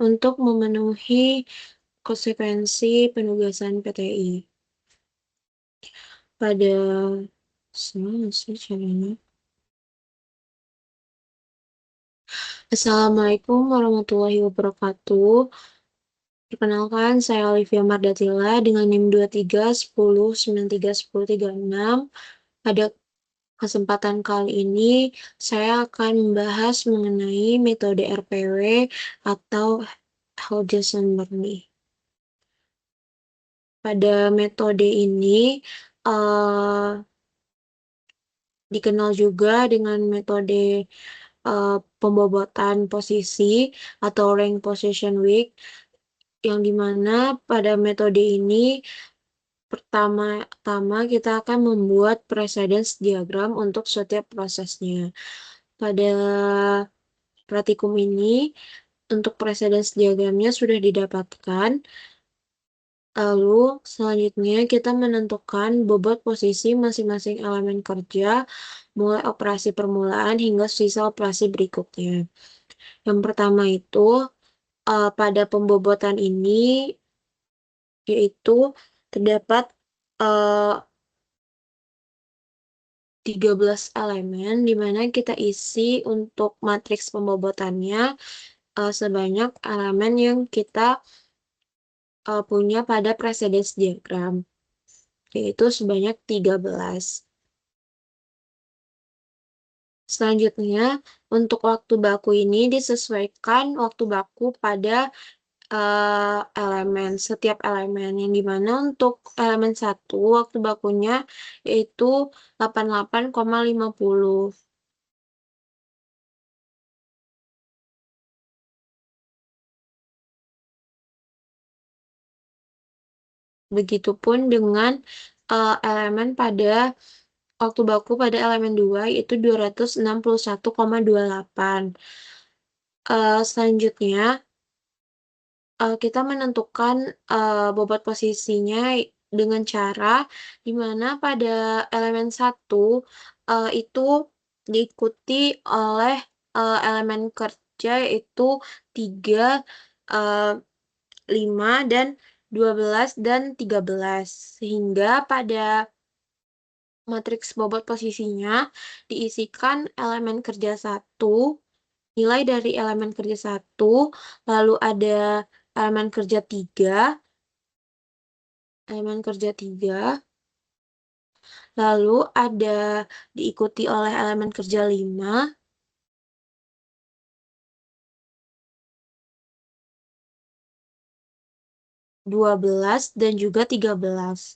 untuk memenuhi konsekuensi penugasan PTI. Pada sama sih caranya. Assalamualaikum warahmatullahi wabarakatuh. Perkenalkan, saya Olivia Mardatila dengan NIM 2310931036. Pada kesempatan kali ini, saya akan membahas mengenai metode RPW atau Whole Json Learning. Pada metode ini, dikenal juga dengan metode pembobotan posisi atau rank position weak, yang dimana pada metode ini pertama-tama kita akan membuat precedence diagram untuk setiap prosesnya. Pada praktikum ini, untuk precedence diagramnya sudah didapatkan. Lalu selanjutnya kita menentukan bobot posisi masing-masing elemen kerja, mulai operasi permulaan hingga sisa operasi berikutnya. Yang pertama itu pada pembobotan ini yaitu terdapat 13 elemen di mana kita isi untuk matriks pembobotannya sebanyak elemen yang kita punya pada precedence diagram, yaitu sebanyak 13. Selanjutnya, untuk waktu baku ini disesuaikan waktu baku pada elemen, setiap elemen, yang dimana untuk elemen 1 waktu bakunya yaitu 88,50. Begitupun dengan elemen pada waktu baku pada elemen 2 yaitu 261,28. Selanjutnya kita menentukan bobot posisinya dengan cara di mana pada elemen 1 itu diikuti oleh elemen kerja yaitu 3, 5, dan 12 dan 13. Sehingga pada matriks bobot posisinya diisikan elemen kerja 1, nilai dari elemen kerja 1, lalu ada elemen kerja 3, lalu ada diikuti oleh elemen kerja 5, 12, dan juga 13.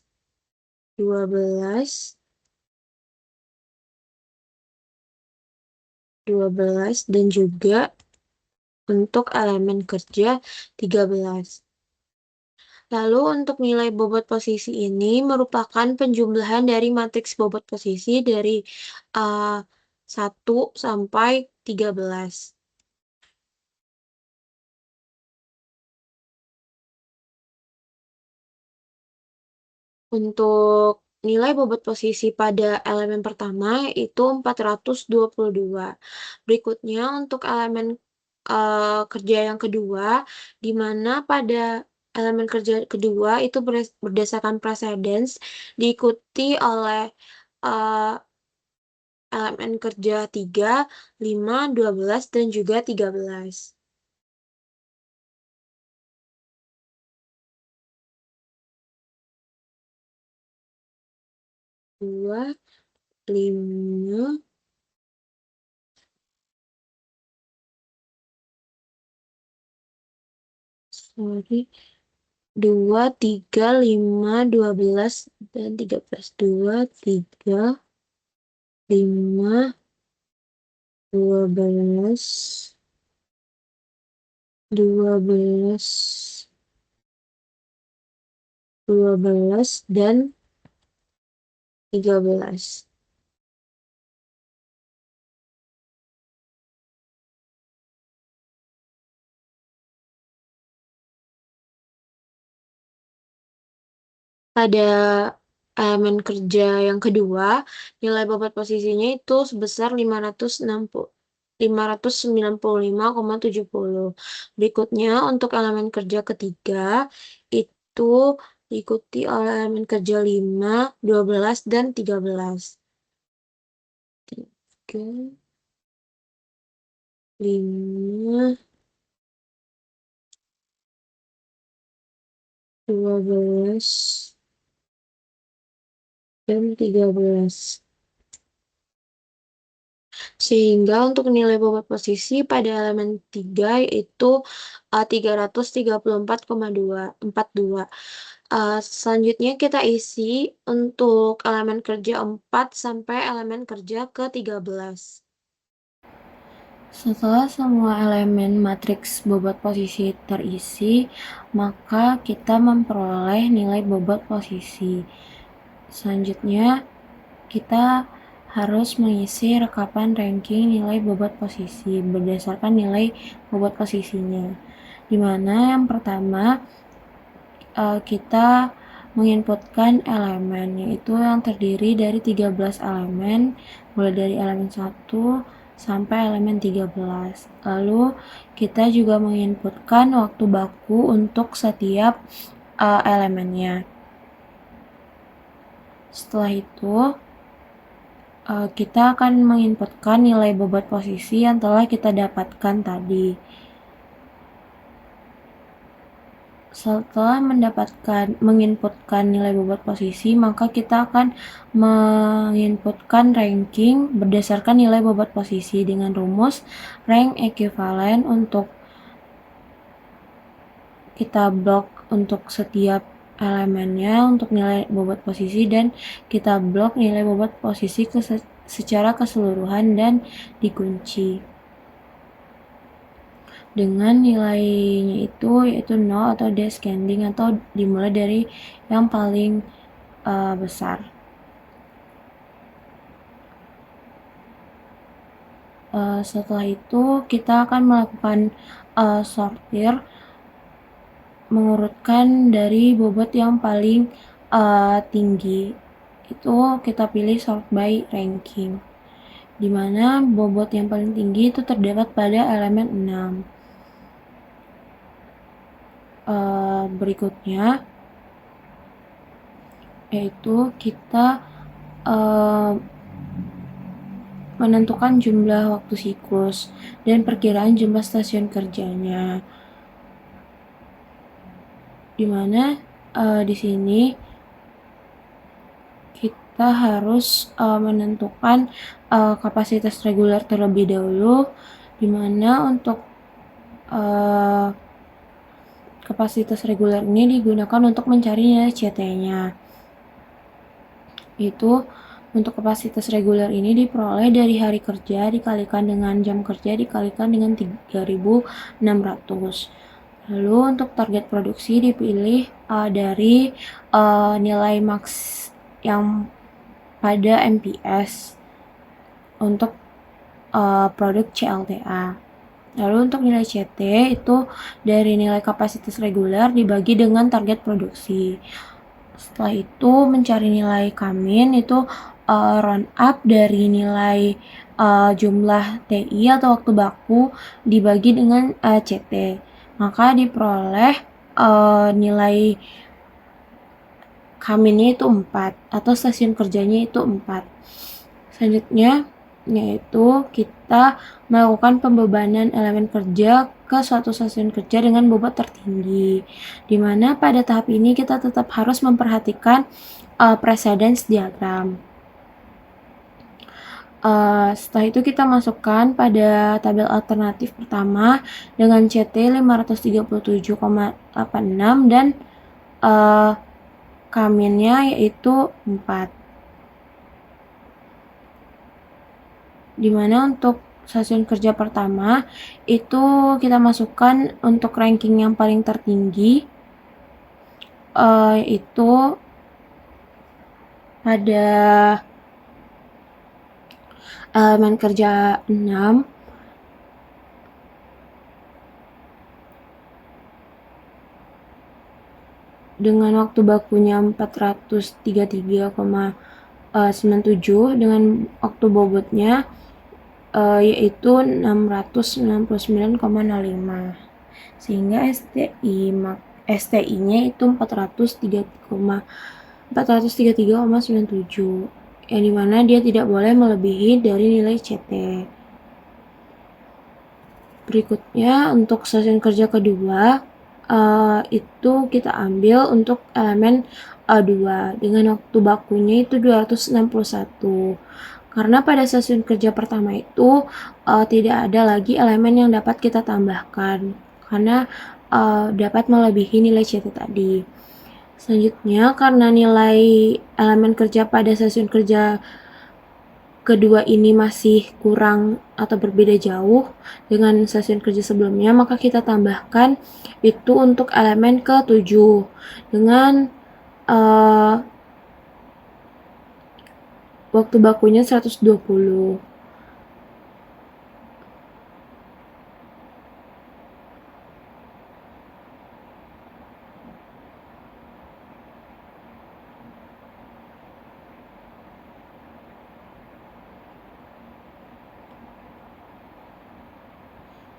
12 dan juga untuk elemen kerja 13. Lalu untuk nilai bobot posisi ini merupakan penjumlahan dari matriks bobot posisi dari 1 sampai 13. Untuk nilai bobot posisi pada elemen pertama itu 422. Berikutnya untuk elemen kerja yang kedua, di mana pada elemen kerja kedua itu berdasarkan precedence diikuti oleh elemen kerja 3, 5, 12, dan juga 13. 2, 5, sorry, 2, 3, 5, 12, dan 13. 2, 3, 5, 12, 12, 12, dan 13. Pada elemen kerja yang kedua, nilai bobot posisinya itu sebesar 560. 595,70. Berikutnya untuk elemen kerja ketiga itu diikuti oleh elemen kerja 5, 12, dan 13. 3, 5, 12, dan 13. Sehingga untuk nilai bobot posisi pada elemen 3 yaitu 334,42. Selanjutnya kita isi untuk elemen kerja 4 sampai elemen kerja ke-13. Setelah semua elemen matriks bobot posisi terisi, maka kita memperoleh nilai bobot posisi. Selanjutnya, kita harus mengisi rekapan ranking nilai bobot posisi berdasarkan nilai bobot posisinya. Di mana yang pertama kita menginputkan elemen, yaitu yang terdiri dari 13 elemen, mulai dari elemen 1 sampai elemen 13. Lalu kita juga menginputkan waktu baku untuk setiap elemennya. Setelah itu, kita akan menginputkan nilai bobot posisi yang telah kita dapatkan tadi. Setelah menginputkan nilai bobot posisi, maka kita akan menginputkan ranking berdasarkan nilai bobot posisi dengan rumus rank ekuivalen untuk kita blok untuk setiap elemennya untuk nilai bobot posisi, dan kita blok nilai bobot posisi secara keseluruhan dan dikunci dengan nilainya itu yaitu 0 atau descending atau dimulai dari yang paling besar. Setelah itu kita akan melakukan sortir mengurutkan dari bobot yang paling tinggi. Itu kita pilih sort by ranking, di mana bobot yang paling tinggi itu terdapat pada elemen 6. Berikutnya yaitu kita menentukan jumlah waktu siklus dan perkiraan jumlah stasiun kerjanya, di mana di sini kita harus menentukan kapasitas reguler terlebih dahulu, di mana untuk kapasitas reguler ini digunakan untuk mencari nilai CT-nya. Itu untuk kapasitas reguler ini diperoleh dari hari kerja dikalikan dengan jam kerja dikalikan dengan 3.600. Lalu untuk target produksi dipilih dari nilai max yang pada MPS untuk produk CLTA. Lalu untuk nilai CT itu dari nilai kapasitas reguler dibagi dengan target produksi. Setelah itu mencari nilai Kamin itu round up dari nilai jumlah TI atau waktu baku dibagi dengan CT. Maka diperoleh nilai Kaminnya itu 4 atau stasiun kerjanya itu 4. Selanjutnya yaitu kita melakukan pembebanan elemen kerja ke suatu stasiun kerja dengan bobot tertinggi, di mana pada tahap ini kita tetap harus memperhatikan precedence diagram. Setelah itu kita masukkan pada tabel alternatif pertama dengan CT 537,86 dan Kaminnya yaitu 4. Dimana untuk stasiun kerja pertama itu kita masukkan untuk ranking yang paling tertinggi itu pada elemen kerja 6 dengan waktu bakunya 433,97 dengan waktu bobotnya yaitu 699,05, sehingga STI-nya itu 433,97, yang dimana dia tidak boleh melebihi dari nilai CT. Berikutnya untuk stasiun kerja kedua, itu kita ambil untuk elemen A2 dengan waktu bakunya itu 261. Karena pada stasiun kerja pertama itu tidak ada lagi elemen yang dapat kita tambahkan karena dapat melebihi nilai CT tadi. Selanjutnya, karena nilai elemen kerja pada stasiun kerja kedua ini masih kurang atau berbeda jauh dengan stasiun kerja sebelumnya, maka kita tambahkan itu untuk elemen ke-7 dengan waktu bakunya 120.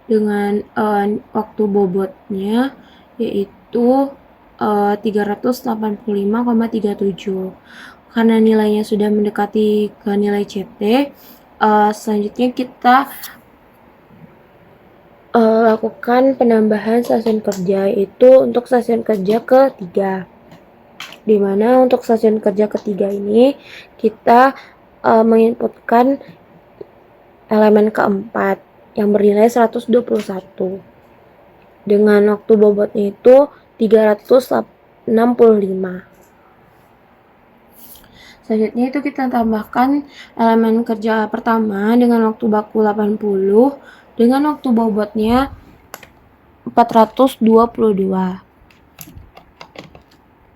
Dengan waktu bobotnya yaitu 385,37. Karena nilainya sudah mendekati ke nilai CT, selanjutnya kita lakukan penambahan stasiun kerja, itu untuk stasiun kerja ketiga, dimana untuk stasiun kerja ketiga ini kita menginputkan elemen keempat yang bernilai 121 dengan waktu bobotnya itu 365. Selanjutnya itu kita tambahkan elemen kerja pertama dengan waktu baku 80 dengan waktu bobotnya 422.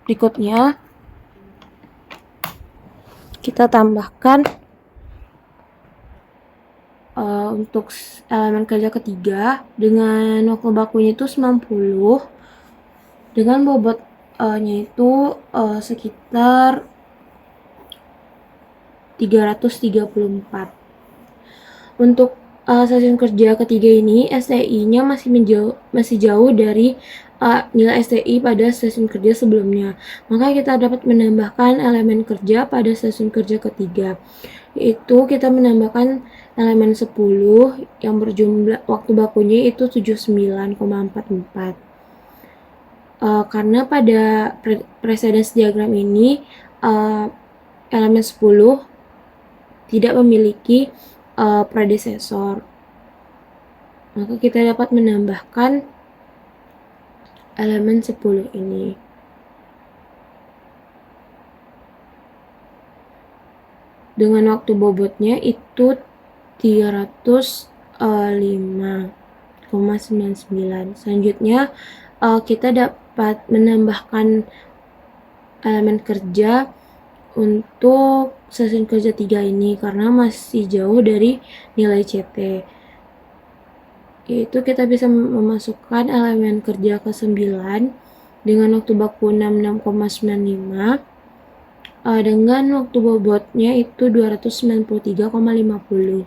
Berikutnya kita tambahkan untuk elemen kerja ketiga dengan waktu bakunya itu 90 dengan bobotnya itu sekitar 334. Untuk stasiun kerja ketiga ini STI-nya masih jauh dari nilai STI pada stasiun kerja sebelumnya. Maka kita dapat menambahkan elemen kerja pada stasiun kerja ketiga, yaitu kita menambahkan elemen 10 yang berjumlah waktu bakunya itu 79,44. Karena pada precedence diagram ini elemen 10 tidak memiliki predesesor, maka kita dapat menambahkan elemen 10 ini. Dengan waktu bobotnya itu 305,99. Selanjutnya kita dapat menambahkan elemen kerja untuk stasiun kerja 3 ini karena masih jauh dari nilai CT, yaitu kita bisa memasukkan elemen kerja ke-9 dengan waktu baku 66,95 dengan waktu bobotnya itu 293,50.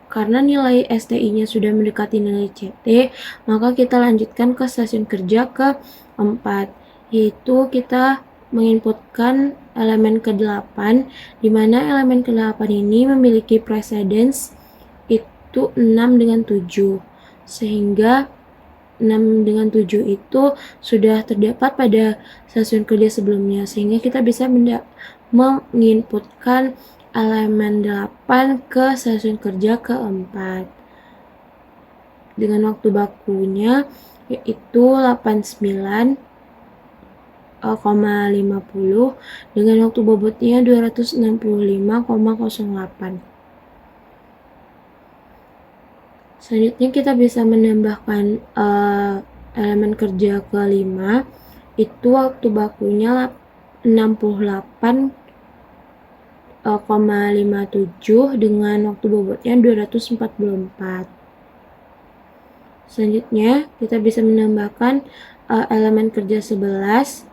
Karena nilai STI-nya sudah mendekati nilai CT, maka kita lanjutkan ke stasiun kerja ke-4, yaitu kita menginputkan elemen ke-8, di mana elemen ke-8 ini memiliki precedence itu 6 dengan 7, sehingga 6 dengan 7 itu sudah terdapat pada stasiun kerja sebelumnya, sehingga kita bisa menginputkan elemen 8 ke stasiun kerja ke-4 dengan waktu bakunya yaitu 89,50 dengan waktu bobotnya 265,08. Selanjutnya kita bisa menambahkan elemen kerja ke-5, itu waktu bakunya 68,57 dengan waktu bobotnya 244. Selanjutnya kita bisa menambahkan elemen kerja 11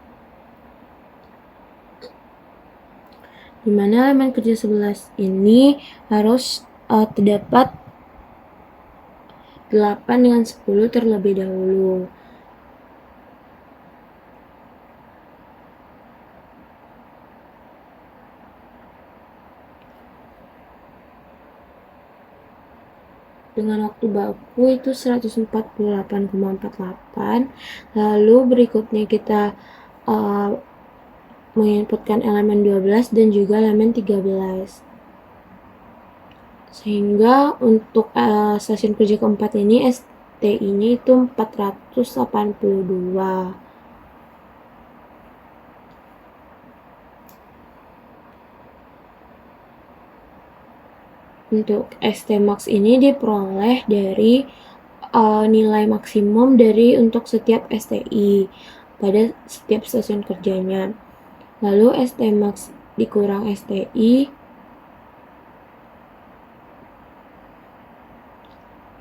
di mana elemen kerja 11 ini harus terdapat 8 dengan 10 terlebih dahulu. Dengan waktu baku itu 148,48. Lalu berikutnya kita menginputkan elemen 12 dan juga elemen 13. Sehingga untuk stasiun kerja keempat ini STI-nya itu 482. Untuk ST Max ini diperoleh dari nilai maksimum dari untuk setiap STI pada setiap stasiun kerjanya. Lalu ST Max dikurang STI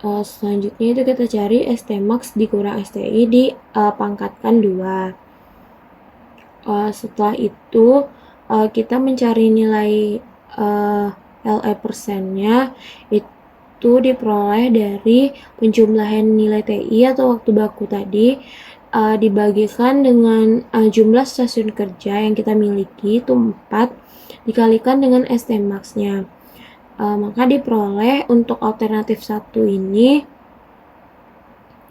selanjutnya itu kita cari ST Max dikurang STI dipangkatkan 2. Setelah itu kita mencari nilai LE persennya itu diperoleh dari penjumlahan nilai TI atau waktu baku tadi dibagikan dengan jumlah stasiun kerja yang kita miliki itu 4 dikalikan dengan ST Max-nya. Maka diperoleh untuk alternatif 1 ini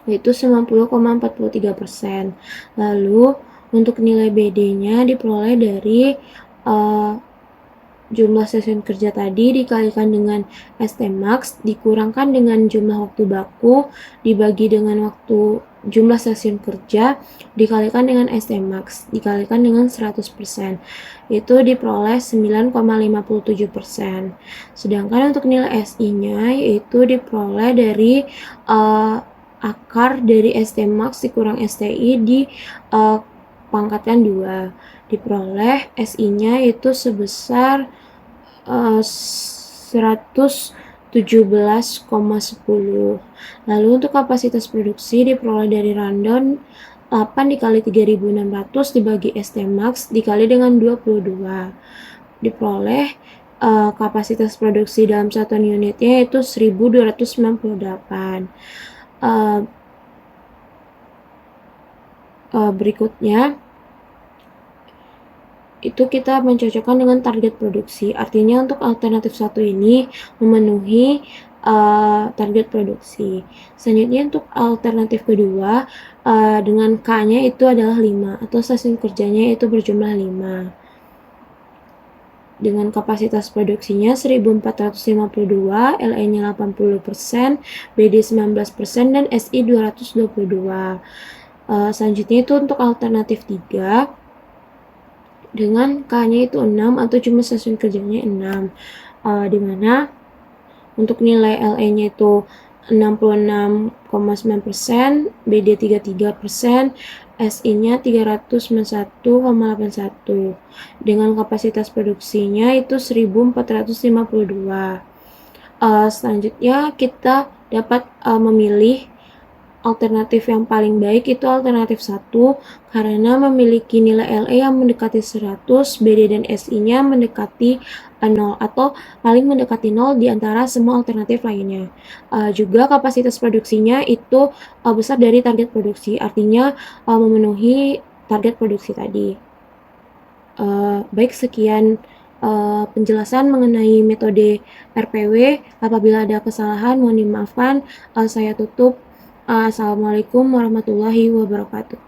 yaitu 90,43%. Lalu untuk nilai BD-nya diperoleh dari jumlah stasiun kerja tadi dikalikan dengan ST Max dikurangkan dengan jumlah waktu baku dibagi dengan jumlah stasiun kerja dikalikan dengan ST Max dikalikan dengan 100%. Itu diperoleh 9,57%. Sedangkan untuk nilai SI-nya yaitu diperoleh dari akar dari ST Max dikurang STI dipangkatkan 2. Diperoleh SI-nya itu sebesar 117,10. Lalu untuk kapasitas produksi diperoleh dari rundown 8 dikali 3600 dibagi ST Max dikali dengan 22. Diperoleh kapasitas produksi dalam satuan unitnya yaitu 1298. Berikutnya itu kita mencocokkan dengan target produksi. Artinya untuk alternatif 1 ini memenuhi target produksi. Selanjutnya untuk alternatif kedua dengan K-nya itu adalah 5 atau stasiun kerjanya itu berjumlah 5. Dengan kapasitas produksinya 1452, LE-nya 80%, BD 19% dan SI 222. Selanjutnya itu untuk alternatif 3 dengan K-nya itu 6 atau cuma stasiun kerjanya 6, dimana untuk nilai LE-nya itu 66,9%, BD 33%, SI-nya 391,81 dengan kapasitas produksinya itu 1452. Selanjutnya kita dapat memilih alternatif yang paling baik itu alternatif 1 karena memiliki nilai LE yang mendekati 100, BD dan SI-nya mendekati 0 atau paling mendekati 0 di antara semua alternatif lainnya. Juga kapasitas produksinya itu besar dari target produksi, artinya memenuhi target produksi tadi. Baik, sekian penjelasan mengenai metode RPW. Apabila ada kesalahan mohon dimaafkan. Saya tutup. Assalamualaikum warahmatullahi wabarakatuh.